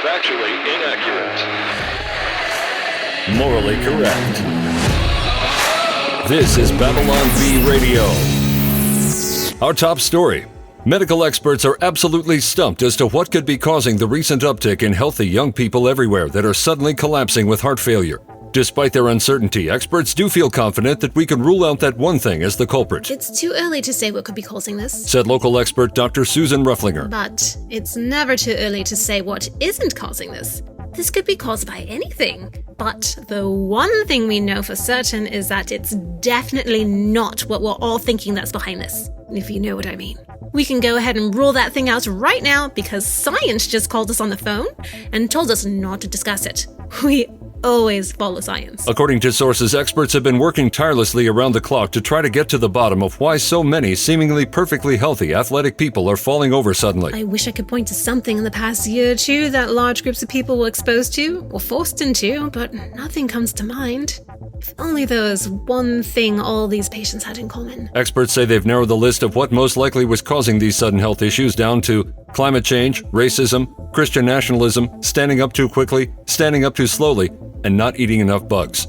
Factually inaccurate. Morally correct. This is Babylon Bee Radio. Our top story. Medical experts are absolutely stumped as to what could be causing the recent uptick in healthy young people everywhere that are suddenly collapsing with heart failure. Despite their uncertainty, experts do feel confident that we can rule out that one thing as the culprit. It's too early to say what could be causing this, said local expert Dr. Susan Rufflinger. But it's never too early to say what isn't causing this. This could be caused by anything. But the one thing we know for certain is that it's definitely not what we're all thinking that's behind this, if you know what I mean. We can go ahead and rule that thing out right now because science just called us on the phone and told us not to discuss it. We always follow science. According to sources, experts have been working tirelessly around the clock to try to get to the bottom of why so many seemingly perfectly healthy, athletic people are falling over suddenly. I wish I could point to something in the past year or two that large groups of people were exposed to or forced into, but nothing comes to mind. If only there was one thing all these patients had in common. Experts say they've narrowed the list of what most likely was causing these sudden health issues down to climate change, racism, Christian nationalism, standing up too quickly, standing up too slowly, and not eating enough bugs.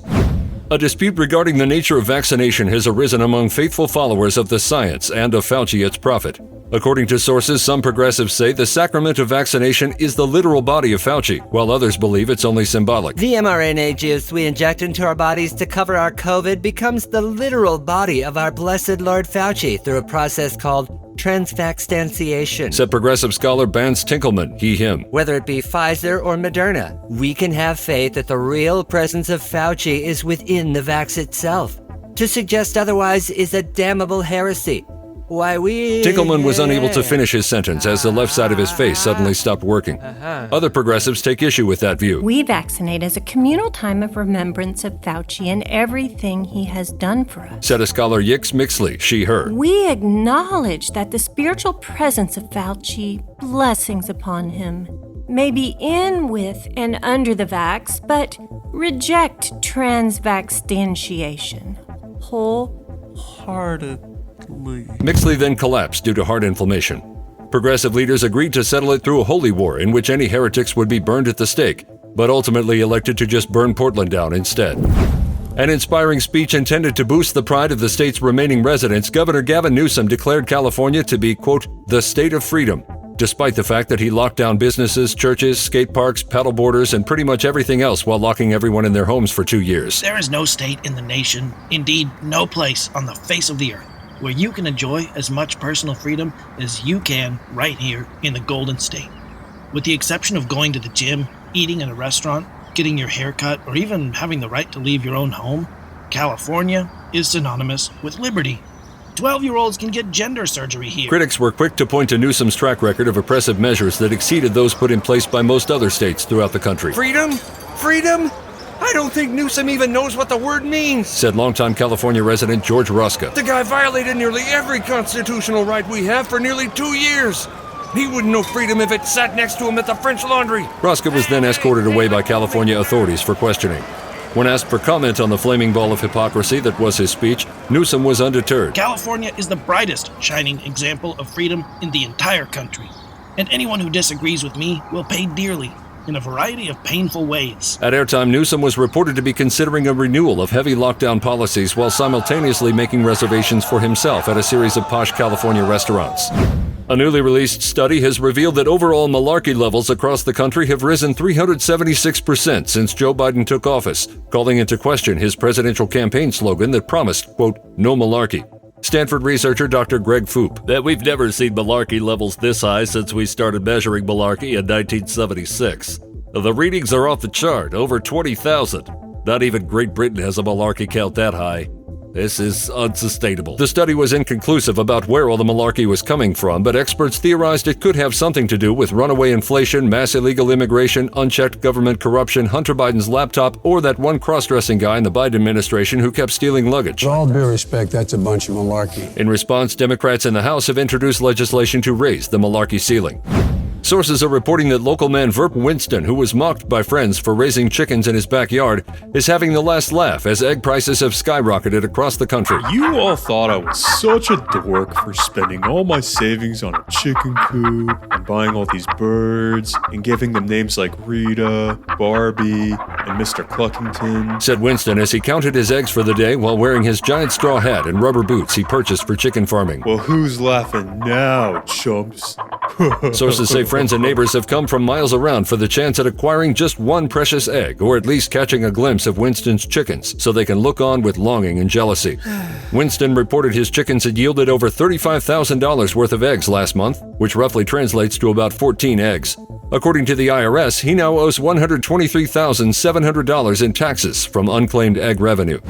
A dispute regarding the nature of vaccination has arisen among faithful followers of the science and of Fauci, its prophet. According to sources, some progressives say the sacrament of vaccination is the literal body of Fauci, while others believe it's only symbolic. The mRNA juice we inject into our bodies to cover our COVID becomes the literal body of our blessed Lord Fauci through a process called Transvaxtantiation, said progressive scholar Vance Tinkleman, he, him. Whether it be Pfizer or Moderna, we can have faith that the real presence of Fauci is within the vax itself. To suggest otherwise is a damnable heresy. Tinkleman was unable to finish his sentence as the left side of his face suddenly stopped working. Other progressives take issue with that view. We vaccinate as a communal time of remembrance of Fauci and everything he has done for us, said a scholar Yix Mixley, she, her. We acknowledge that the spiritual presence of Fauci, blessings upon him, may be in, with, and under the vax, but reject transvaxtantiation wholeheartedly. Mixley then collapsed due to heart inflammation. Progressive leaders agreed to settle it through a holy war in which any heretics would be burned at the stake, but ultimately elected to just burn Portland down instead. An inspiring speech intended to boost the pride of the state's remaining residents, Governor Gavin Newsom declared California to be, quote, the state of freedom, despite the fact that he locked down businesses, churches, skate parks, paddleboarders, and pretty much everything else while locking everyone in their homes for 2 years. There is no state in the nation, indeed no place on the face of the earth, where you can enjoy as much personal freedom as you can right here in the Golden State. With the exception of going to the gym, eating in a restaurant, getting your hair cut, or even having the right to leave your own home, California is synonymous with liberty. 12-year-olds can get gender surgery here. Critics were quick to point to Newsom's track record of oppressive measures that exceeded those put in place by most other states throughout the country. Freedom? Freedom? I don't think Newsom even knows what the word means, said longtime California resident George Rosca. The guy violated nearly every constitutional right we have for nearly 2 years. He wouldn't know freedom if it sat next to him at the French Laundry. Rosca was then escorted away by California authorities for questioning. When asked for comment on the flaming ball of hypocrisy that was his speech, Newsom was undeterred. California is the brightest shining example of freedom in the entire country, and anyone who disagrees with me will pay dearly in a variety of painful ways. At airtime, Newsom was reported to be considering a renewal of heavy lockdown policies while simultaneously making reservations for himself at a series of posh California restaurants. A newly released study has revealed that overall malarkey levels across the country have risen 376% since Joe Biden took office, calling into question his presidential campaign slogan that promised, quote, no malarkey. Stanford researcher Dr. Greg Foop. That we've never seen malarkey levels this high since we started measuring malarkey in 1976. The readings are off the chart, over 20,000. Not even Great Britain has a malarkey count that high. This is unsustainable. The study was inconclusive about where all the malarkey was coming from, but experts theorized it could have something to do with runaway inflation, mass illegal immigration, unchecked government corruption, Hunter Biden's laptop, or that one cross-dressing guy in the Biden administration who kept stealing luggage. With all due respect, that's a bunch of malarkey. In response, Democrats in the House have introduced legislation to raise the malarkey ceiling. Sources are reporting that local man Verp Winston, who was mocked by friends for raising chickens in his backyard, is having the last laugh as egg prices have skyrocketed across the country. You all thought I was such a dork for spending all my savings on a chicken coop and buying all these birds and giving them names like Rita, Barbie, and Mr. Cluckington, said Winston as he counted his eggs for the day while wearing his giant straw hat and rubber boots he purchased for chicken farming. Well, who's laughing now, chumps? Sources say friends and neighbors have come from miles around for the chance at acquiring just one precious egg, or at least catching a glimpse of Winston's chickens, so they can look on with longing and jealousy. Winston reported his chickens had yielded over $35,000 worth of eggs last month, which roughly translates to about 14 eggs. According to the IRS, he now owes $123,700 in taxes from unclaimed egg revenue.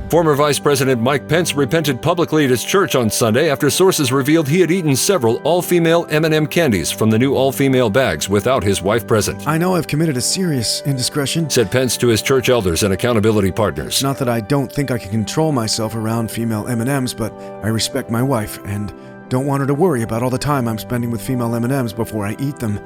Former Vice President Mike Pence repented publicly at his church on Sunday after sources revealed he had eaten several all-female M&M candies from the new all-female bags without his wife present. I know I've committed a serious indiscretion, said Pence to his church elders and accountability partners. Not that I don't think I can control myself around female M&Ms, but I respect my wife and don't want her to worry about all the time I'm spending with female M&Ms before I eat them.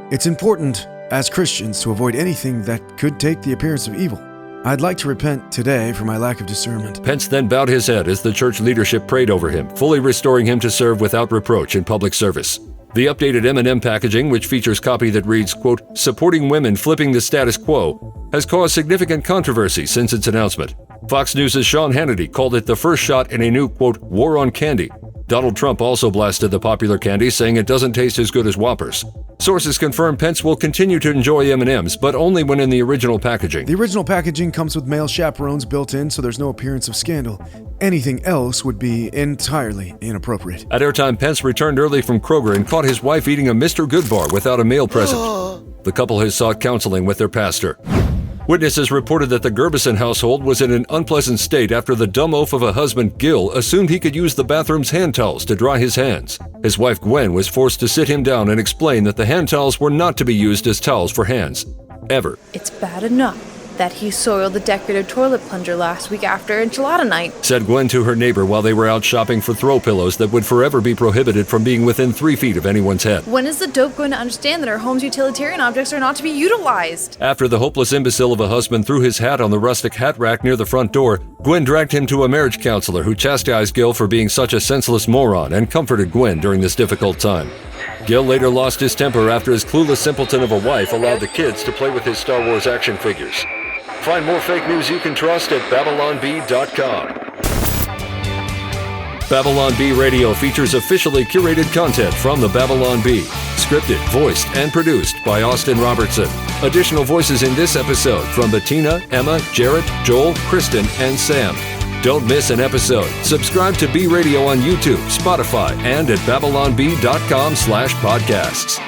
It's important, as Christians, to avoid anything that could take the appearance of evil. I'd like to repent today for my lack of discernment. Pence then bowed his head as the church leadership prayed over him, fully restoring him to serve without reproach in public service. The updated M&M packaging, which features copy that reads, quote, "supporting women flipping the status quo," has caused significant controversy since its announcement. Fox News' Sean Hannity called it the first shot in a new, quote, war on candy. Donald Trump also blasted the popular candy, saying it doesn't taste as good as Whoppers. Sources confirm Pence will continue to enjoy M&Ms, but only when in the original packaging. The original packaging comes with male chaperones built in, so there's no appearance of scandal. Anything else would be entirely inappropriate. At airtime, Pence returned early from Kroger and caught his wife eating a Mr. Goodbar without a male present. The couple has sought counseling with their pastor. Witnesses reported that the Gerbison household was in an unpleasant state after the dumb oaf of a husband, Gil, assumed he could use the bathroom's hand towels to dry his hands. His wife, Gwen, was forced to sit him down and explain that the hand towels were not to be used as towels for hands. Ever. It's bad enough that he soiled the decorative toilet plunger last week after enchilada night, said Gwen to her neighbor while they were out shopping for throw pillows that would forever be prohibited from being within 3 feet of anyone's head. When is the dope going to understand that our home's utilitarian objects are not to be utilized? After the hopeless imbecile of a husband threw his hat on the rustic hat rack near the front door, Gwen dragged him to a marriage counselor who chastised Gil for being such a senseless moron and comforted Gwen during this difficult time. Gil later lost his temper after his clueless simpleton of a wife allowed the kids to play with his Star Wars action figures. Find more fake news you can trust at BabylonB.com. Babylon Bee Radio features officially curated content from the Babylon Bee. Scripted, voiced, and produced by Austin Robertson. Additional voices in this episode from Bettina, Emma, Jarrett, Joel, Kristen, and Sam. Don't miss an episode. Subscribe to Bee Radio on YouTube, Spotify, and at BabylonB.com/podcasts.